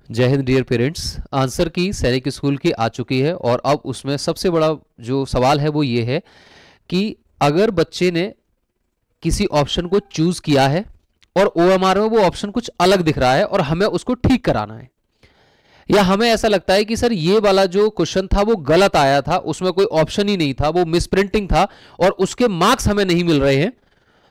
जय Hind dear parents. Answer की सैनिक स्कूल की आ चुकी है और अब उसमें सबसे बड़ा जो सवाल है वो ये है कि अगर बच्चे ने किसी ऑप्शन को चूज किया है और ओएमआर में वो ऑप्शन कुछ अलग दिख रहा है और हमें उसको ठीक कराना है, या हमें ऐसा लगता है कि सर ये वाला जो क्वेश्चन था वो गलत आया था, उसमें कोई ऑप्शन ही नहीं था, वो मिसप्रिंटिंग था और उसके मार्क्स हमें नहीं मिल रहे हैं,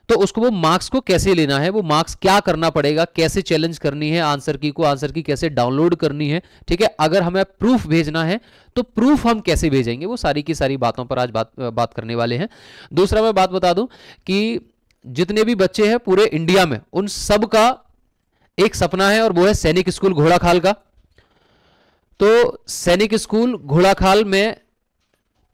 तो उसको वो मार्क्स को कैसे लेना है, वो मार्क्स क्या करना पड़ेगा, कैसे चैलेंज करनी है आंसर की को, आंसर की कैसे डाउनलोड करनी है। ठीक है, अगर हमें प्रूफ भेजना है तो प्रूफ हम कैसे भेजेंगे, वो सारी की सारी बातों पर आज बात करने वाले हैं। दूसरा मैं बात बता दूं कि जितने भी बच्चे हैं पूरे इंडिया में उन सब का एक सपना है और वो है सैनिक स्कूल घोड़ाखाल का। तो सैनिक स्कूल घोड़ाखाल में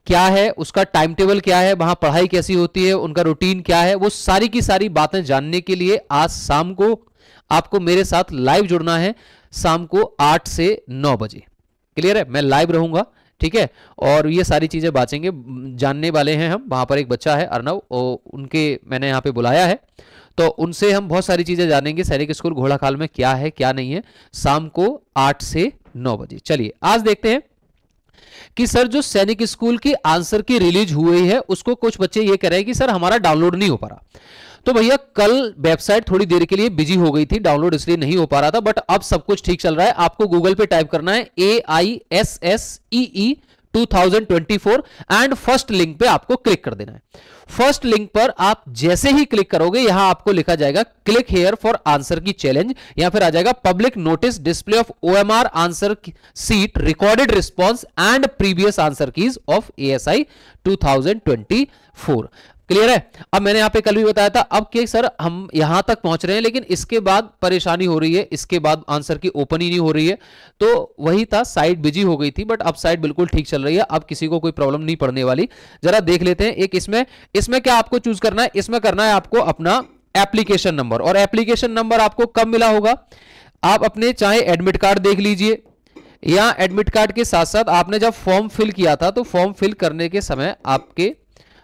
क्या है, उसका टाइम टेबल क्या है, वहां पढ़ाई कैसी होती है, उनका रूटीन क्या है, वो सारी की सारी बातें जानने के लिए आज शाम को आपको मेरे साथ लाइव जुड़ना है, शाम को 8 से 9 बजे। क्लियर है, मैं लाइव रहूंगा। ठीक है, और ये सारी चीजें बातेंगे जानने वाले हैं हम। वहां पर एक बच्चा है अर्नव, उनके मैंने यहाँ पे बुलाया है, तो उनसे हम बहुत सारी चीजें जानेंगे सैनिक स्कूल घोड़ाखाल में क्या है क्या नहीं है, शाम को 8 से 9 बजे। चलिए आज देखते हैं कि सर जो सैनिक स्कूल की आंसर की रिलीज हुई है उसको कुछ बच्चे ये कह रहे हैं कि सर हमारा डाउनलोड नहीं हो पा रहा। तो भैया कल वेबसाइट थोड़ी देर के लिए बिजी हो गई थी, डाउनलोड इसलिए नहीं हो पा रहा था, बट अब सब कुछ ठीक चल रहा है। आपको गूगल पे टाइप करना है AISSEE 2024 एंड फर्स्ट लिंक पे आपको क्लिक कर देना है। फर्स्ट लिंक पर आप जैसे ही क्लिक करोगे यहां आपको लिखा जाएगा क्लिक हेयर फॉर आंसर की चैलेंज, या फिर आ जाएगा public notice display of OMR answer sheet recorded response and previous answer keys of ASI 2024। Clear है। अब मैंने यहां पे कल भी बताया था अब कि सर हम यहां तक पहुंच रहे हैं लेकिन इसके बाद परेशानी हो रही है, इसके बाद आंसर की ओपन ही नहीं हो रही है। तो वही था, साइट बिजी हो गई थी, बट अब साइट बिल्कुल ठीक चल रही है, अब किसी को कोई प्रॉब्लम नहीं पड़ने वाली। जरा देख लेते हैं। एक इसमें क्या आपको चूज करना है, इसमें करना है आपको अपना एप्लीकेशन नंबर, और एप्लीकेशन नंबर आपको कब मिला होगा, आप अपने चाहे एडमिट कार्ड देख लीजिए, या एडमिट कार्ड के साथ साथ आपने जब फॉर्म फिल किया था तो फॉर्म फिल करने के समय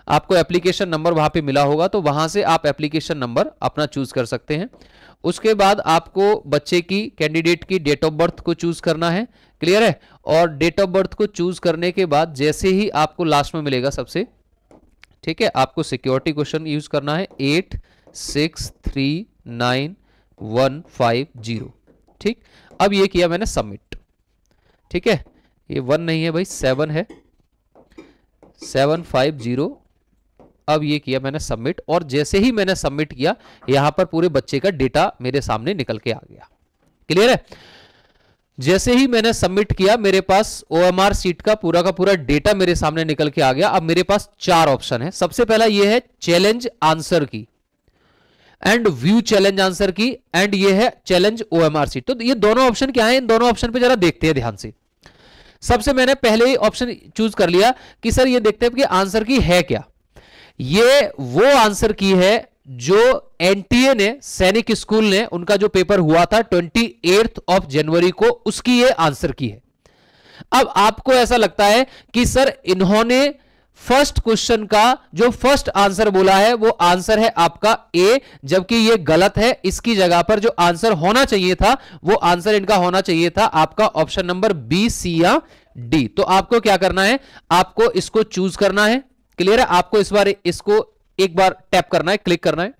आपको एप्लीकेशन नंबर वहां पे मिला होगा, तो वहां से आप एप्लीकेशन नंबर अपना चूज कर सकते हैं। उसके बाद आपको बच्चे की कैंडिडेट की डेट ऑफ बर्थ को चूज करना है। क्लियर है। और डेट ऑफ बर्थ को चूज करने के बाद जैसे ही आपको लास्ट में मिलेगा सबसे, ठीक है, आपको सिक्योरिटी क्वेश्चन यूज करना है 86395150। ठीक, अब ये किया मैंने सबमिट। ठीक है, ये 1 नहीं है भाई, 7 है, 750। अब ये किया मैंने सबमिट, और जैसे ही मैंने सबमिट किया यहां पर पूरे बच्चे का डेटा मेरे सामने निकल के आ गया। क्लियर है। जैसे ही मैंने सबमिट किया मेरे पास OMR सीट का पूरा डेटा मेरे सामने निकल के आ गया। अब मेरे पास 4 ऑप्शन है। सबसे पहला ये है चैलेंज आंसर की एंड व्यू चैलेंज आंसर की, एंड ये है चैलेंज OMR सीट। तो ये दोनों ऑप्शन क्या है, इन दोनों ऑप्शन पे जरा देखते हैं ध्यान से। सबसे मैंने पहले ही ऑप्शन चूज कर लिया कि सर ये देखते हैं कि आंसर की है क्या। ये वो आंसर की है जो NTA ने, सैनिक स्कूल ने, उनका जो पेपर हुआ था 28 जनवरी को, उसकी ये आंसर की है। अब आपको ऐसा लगता है कि सर इन्होंने फर्स्ट क्वेश्चन का जो फर्स्ट आंसर बोला है वो आंसर है आपका A, जबकि ये गलत है। इसकी जगह पर जो आंसर होना चाहिए था वो आंसर इनका होना चाहिए था आपका ऑप्शन नंबर B, C या D। तो आपको क्या करना है, आपको इसको चूज करना है। क्लियर है। आपको इस बार इसको एक बार टैप करना है, क्लिक करना है।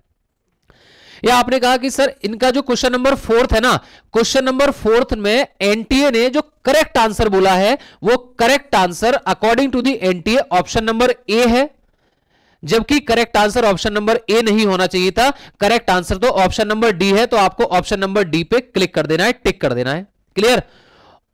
या आपने कहा कि सर इनका जो क्वेश्चन नंबर 4 है ना, क्वेश्चन नंबर 4 में NTA ने जो करेक्ट आंसर बोला है वो correct answer according to the NTA option number A है, जबकि correct answer option number A नहीं होना चाहिए था। करेक्ट आंसर तो ऑप्शन नंबर D है, तो आपको ऑप्शन नंबर D पे क्लिक कर देना है, टिक कर देना है। क्लियर।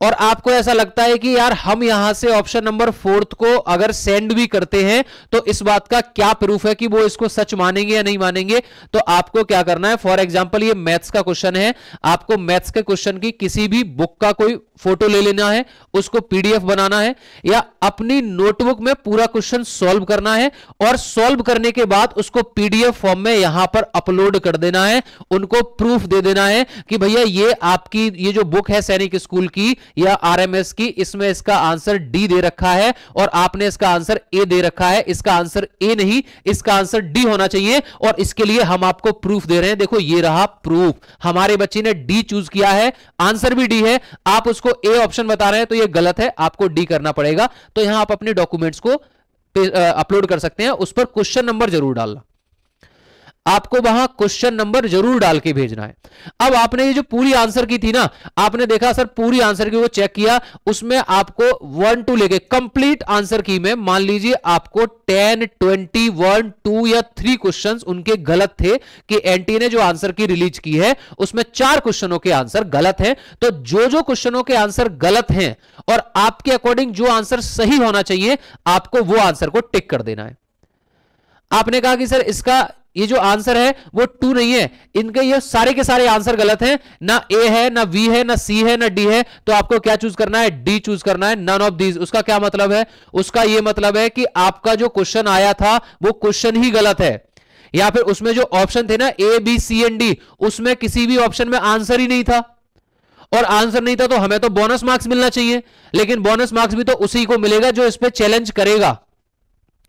और आपको ऐसा लगता है कि यार हम यहां से ऑप्शन नंबर 4 को अगर सेंड भी करते हैं तो इस बात का क्या प्रूफ है कि वो इसको सच मानेंगे या नहीं मानेंगे। तो आपको क्या करना है, फॉर एग्जांपल ये मैथ्स का क्वेश्चन है, आपको मैथ्स के क्वेश्चन की किसी भी बुक का कोई फोटो ले लेना है, उसको पीडीएफ बनाना है, या अपनी नोटबुक में पूरा क्वेश्चन सॉल्व करना है और सॉल्व करने के बाद उसको पीडीएफ फॉर्म में यहां पर अपलोड कर देना है, उनको प्रूफ दे देना है कि भैया ये आपकी ये जो बुक है सैनिक स्कूल की या आरएमएस की, इसमें इसका आंसर डी दे रखा है और आपने इसका आंसर ए दे रखा है, इसका आंसर ए नहीं, इसका आंसर डी होना चाहिए और इसके लिए हम आपको प्रूफ दे रहे हैं। देखो ये रहा प्रूफ, हमारे बच्चे ने डी चूज किया है, आंसर भी डी है, आप उसको ए ऑप्शन बता रहे हैं तो ये गलत है, आपको डी करना पड़ेगा। तो यहां आप अपने डॉक्यूमेंट्स को अपलोड कर सकते हैं, उस पर क्वेश्चन नंबर जरूर डालना, आपको वहां क्वेश्चन नंबर जरूर डाल के भेजना है। अब आपने ये जो पूरी आंसर की थी ना, आपने देखा सर पूरी आंसर की वो चेक किया, उसमें आपको 1 2 लेके कंप्लीट आंसर की में मान लीजिए आपको 10 20 1 2 या 3 क्वेश्चंस उनके गलत थे कि एनटीए ने जो आंसर की रिलीज की है उसमें 4 क्वेश्चनों के आंसर गलत हैं। तो जो क्वेश्चनों के आंसर गलत हैं और आपके अकॉर्डिंग जो आंसर सही होना चाहिए, आपको वो आंसर को टिक कर देना है। आपने कहा कि सर इसका ये जो आंसर है वो 2 नहीं है, इनके ये सारे के सारे आंसर गलत हैं, ना ए है ना बी है ना सी है ना डी है, तो आपको क्या चूज करना है? डी चूज करना है, नन ऑफ दीज। उसका क्या मतलब है? उसका ये मतलब है कि आपका जो क्वेश्चन आया था वो क्वेश्चन ही गलत है, या फिर उसमें जो ऑप्शन थे ना A B C and D, उसमें किसी भी ऑप्शन में आंसर ही नहीं था, और आंसर नहीं था तो हमें तो बोनस मार्क्स मिलना चाहिए, लेकिन बोनस मार्क्स भी तो उसी को मिलेगा जो इस पे चैलेंज करेगा,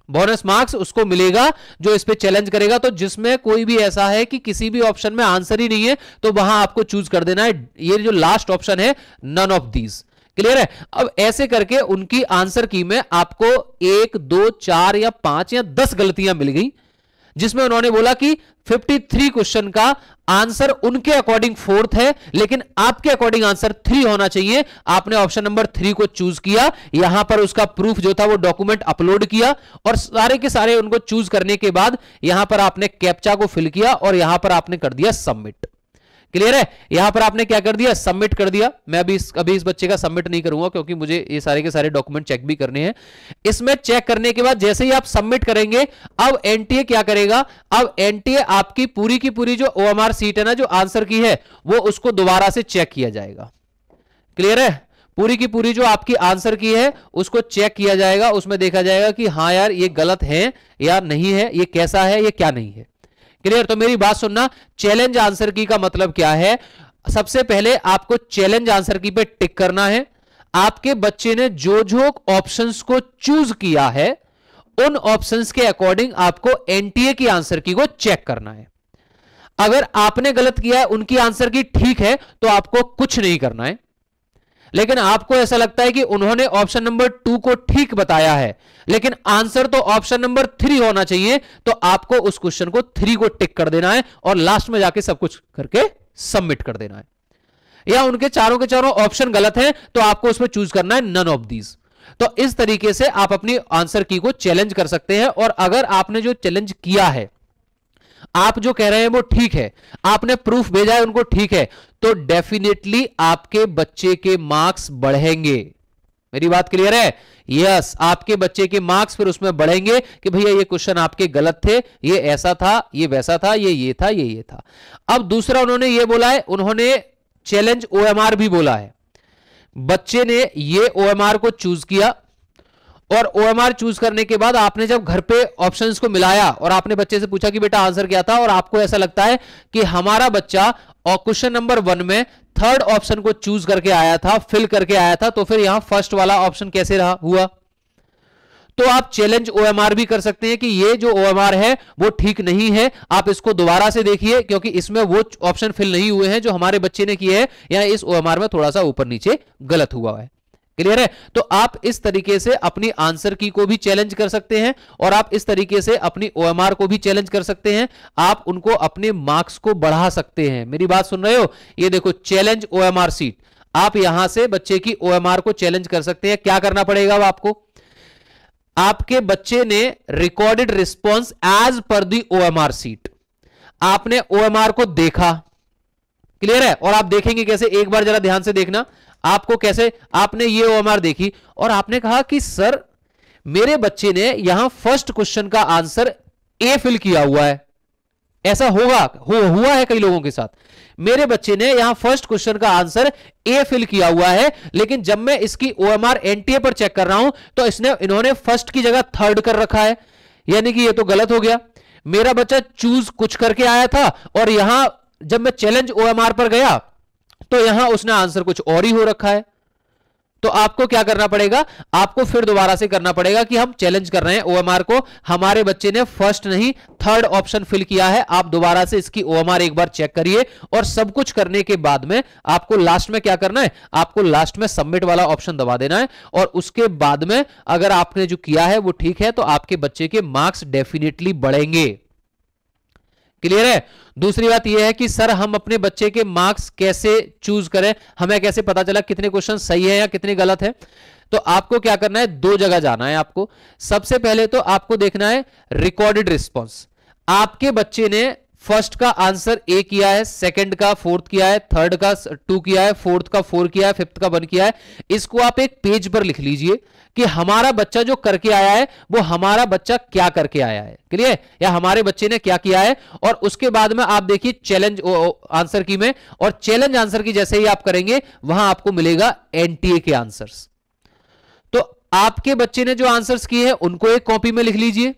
बोनस मार्क्स उसको मिलेगा जो इस पे चैलेंज करेगा। तो जिसमें कोई भी ऐसा है कि किसी भी ऑप्शन में आंसर ही नहीं है, तो वहां आपको चूज कर देना है ये जो लास्ट ऑप्शन है, नन ऑफ दीज। क्लियर है? अब ऐसे करके उनकी आंसर की में आपको 1 2 4 या 5 या 10 गलतियां मिल गई, जिसमें उन्होंने बोला कि 53 क्वेश्चन का आंसर उनके अकॉर्डिंग 4th है, लेकिन आपके अकॉर्डिंग आंसर 3 होना चाहिए। आपने ऑप्शन नंबर 3 को चूज किया, यहां पर उसका प्रूफ जो था वो डॉक्यूमेंट अपलोड किया, और सारे के सारे उनको चूज करने के बाद यहां पर आपने कैप्चा को फिल किया और यहां पर आपने कर दिया सबमिट। क्लियर है? यहां पर आपने क्या कर दिया? सबमिट कर दिया। मैं अभी इस बच्चे का सबमिट नहीं करूंगा क्योंकि मुझे ये सारे के सारे डॉक्यूमेंट चेक भी करने हैं। इसमें चेक करने के बाद जैसे ही आप सबमिट करेंगे, अब एनटीए क्या करेगा? अब एनटीए आपकी पूरी की पूरी जो ओएमआर सीट है ना, जो आंसर की है, वो उसको दोबारा से चेक किया जाएगा। क्लियर है? पूरी की पूरी जो आपकी आंसर की है उसको चेक किया जाएगा, उसमें देखा जाएगा कि हाँ यार ये गलत है या नहीं है, ये कैसा है, ये क्या नहीं है। क्लियर? तो मेरी बात सुनना, चैलेंज आंसर की का मतलब क्या है? सबसे पहले आपको चैलेंज आंसर की पे टिक करना है। आपके बच्चे ने जो जो ऑप्शंस को चूज किया है, उन ऑप्शंस के अकॉर्डिंग आपको एनटीए की आंसर की को चेक करना है। अगर आपने गलत किया है, उनकी आंसर की ठीक है, तो आपको कुछ नहीं करना है। लेकिन आपको ऐसा लगता है कि उन्होंने ऑप्शन नंबर 2 को ठीक बताया है, लेकिन आंसर तो ऑप्शन नंबर 3 होना चाहिए, तो आपको उस क्वेश्चन को 3 को टिक कर देना है और लास्ट में जाके सब कुछ करके सबमिट कर देना है। या उनके चारों के चारों ऑप्शन गलत हैं, तो आपको उसमें चूज करना है नन ऑफ दीज। तो इस तरीके से आप अपनी आंसर की को चैलेंज कर सकते हैं। और अगर आपने जो चैलेंज किया है, आप जो कह रहे हैं वो ठीक है, आपने प्रूफ भेजा है उनको ठीक है, तो डेफिनेटली आपके बच्चे के मार्क्स बढ़ेंगे। मेरी बात क्लियर है? यस, आपके बच्चे के मार्क्स फिर उसमें बढ़ेंगे कि भैया ये क्वेश्चन आपके गलत थे, ये ऐसा था, ये वैसा था, ये था, ये था। अब दूसरा उन्होंने ये बोला है, उन्होंने चैलेंज ओएमआर भी बोला है। बच्चे ने ये ओएमआर को चूज किया, और ओएमआर चूज करने के बाद आपने जब घर पे ऑप्शंस को मिलाया और आपने बच्चे से पूछा कि बेटा आंसर क्या था, और आपको ऐसा लगता है कि हमारा बच्चा क्वेश्चन नंबर 1 में 3rd ऑप्शन को चूज करके आया था, फिल करके आया था, तो फिर यहां फर्स्ट वाला ऑप्शन कैसे रहा हुआ? तो आप चैलेंज ओएमआर भी कर सकते हैं कि ये जो ओएमआर है वो ठीक नहीं है, आप इसको दोबारा से देखिए क्योंकि इसमें वो ऑप्शन फिल नहीं हुए हैं जो हमारे बच्चे ने किए हैं, या इस ओएमआर में थोड़ा सा ऊपर नीचे गलत हुआ है। क्लियर है? तो आप इस तरीके से अपनी आंसर की को भी चैलेंज कर सकते हैं, और आप इस तरीके से अपनी ओएमआर को भी चैलेंज कर सकते हैं। आप उनको अपने मार्क्स को बढ़ा सकते हैं। मेरी बात सुन रहे हो? ये देखो चैलेंज ओएमआर सीट, आप यहां से बच्चे की ओएमआर को चैलेंज कर सकते हैं। क्या करना पड़ेगा? आपको, आपके बच्चे ने रिकॉर्डेड रिस्पॉन्स एज पर दी ओएमआर सीट, आपने ओएमआर को देखा। क्लियर है? और आप देखेंगे कैसे, एक बार जरा ध्यान से देखना, आपको कैसे, आपने ये ओएमआर देखी और आपने कहा कि सर मेरे बच्चे ने यहां फर्स्ट क्वेश्चन का आंसर ए फिल किया हुआ है। ऐसा हुआ है कई लोगों के साथ। मेरे बच्चे ने यहां फर्स्ट क्वेश्चन का आंसर ए फिल किया हुआ है, लेकिन जब मैं इसकी ओएमआर एनटीए पर चेक कर रहा हूं तो इन्होंने फर्स्ट की जगह थर्ड कर रखा है, यानी कि ये तो गलत हो गया। मेरा बच्चा चूज कुछ करके आया था और यहां जब मैं चैलेंज ओएमआर पर गया तो यहां उसने आंसर कुछ और ही हो रखा है। तो आपको क्या करना पड़ेगा, आपको फिर दोबारा से करना पड़ेगा कि हम चैलेंज कर रहे हैं ओएमआर को, हमारे बच्चे ने फर्स्ट नहीं थर्ड ऑप्शन फिल किया है। आप दोबारा से इसकी ओएमआर एक बार चेक करिए और सब कुछ करने के बाद में आपको लास्ट में क्या करना है, आपको लास्ट में सबमिट वाला ऑप्शन दबा देना है और उसके बाद में अगर आपने जो किया है वो ठीक है तो आपके बच्चे के मार्क्स डेफिनेटली बढ़ेंगे। क्लियर है। दूसरी बात यह है कि सर हम अपने बच्चे के मार्क्स कैसे चूज करें, हमें कैसे पता चला कितने क्वेश्चन सही है या कितने गलत है। तो आपको क्या करना है, दो जगह जाना है आपको। सबसे पहले तो आपको देखना है रिकॉर्डेड रिस्पॉन्स। आपके बच्चे ने फर्स्ट का आंसर ए किया है, सेकंड का फोर्थ किया है, थर्ड का 2 किया है, फोर्थ का 4 किया है, फिफ्थ का 1 किया है। इसको आप एक पेज पर लिख लीजिए कि हमारा बच्चा जो करके आया है वो हमारा बच्चा क्या करके आया है, क्लियर, या हमारे बच्चे ने क्या किया है। और उसके बाद में आप देखिए चैलेंज आंसर की में, और चैलेंज आंसर की जैसे ही आप करेंगे वहां आपको मिलेगा एनटीए के आंसर्स। तो आपके बच्चे ने जो आंसर्स किए हैं उनको एक कॉपी में लिख लीजिए।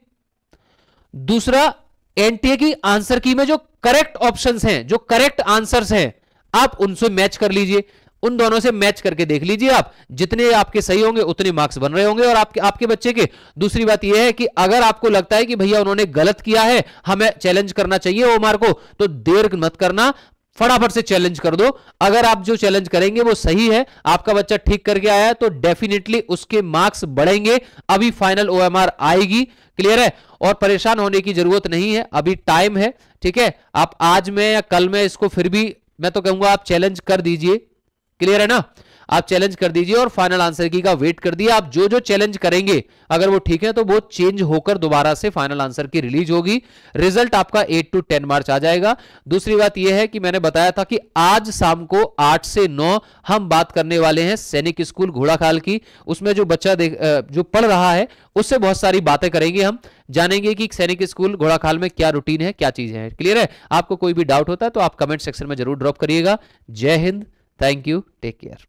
दूसरा, एनटीए की आंसर की में जो करेक्ट ऑप्शंस हैं, जो करेक्ट आंसर्स हैं, आप उनसे मैच कर लीजिए। उन दोनों से मैच करके देख लीजिए, आप जितने आपके सही होंगे उतने मार्क्स बन रहे होंगे और आपके बच्चे के। दूसरी बात यह है कि अगर आपको लगता है कि भैया उन्होंने गलत किया है, हमें चैलेंज करना चाहिए ओमार को, तो देर मत करना, फटाफट से चैलेंज कर दो। अगर आप जो चैलेंज करेंगे वो सही है, आपका बच्चा ठीक करके आया है, तो डेफिनेटली उसके मार्क्स बढ़ेंगे। अभी फाइनल ओएमआर आएगी, क्लियर है, और परेशान होने की जरूरत नहीं है, अभी टाइम है, ठीक है। आप आज में या कल में इसको फिर भी मैं तो कहूंगा आप चैलेंज कर दीजिए, क्लियर है ना, आप चैलेंज कर दीजिए और फाइनल आंसर की का वेट कर दिया। आप जो जो चैलेंज करेंगे अगर वो ठीक है तो वो चेंज होकर दोबारा से फाइनल आंसर की रिलीज होगी। रिजल्ट आपका 8 to 10 मार्च आ जाएगा। दूसरी बात यह है कि मैंने बताया था कि आज शाम को 8 से 9 हम बात करने वाले हैं सैनिक स्कूल घोड़ाखाल की। उसमें जो बच्चा जो पढ़ रहा है उससे बहुत सारी बातें करेंगे, हम जानेंगे कि सैनिक स्कूल घोड़ाखाल में क्या रूटीन है, क्या चीजें हैं, क्लियर है। आपको कोई भी डाउट होता है तो आप कमेंट सेक्शन में जरूर ड्रॉप करिएगा। जय हिंद, थैंक यू, टेक केयर।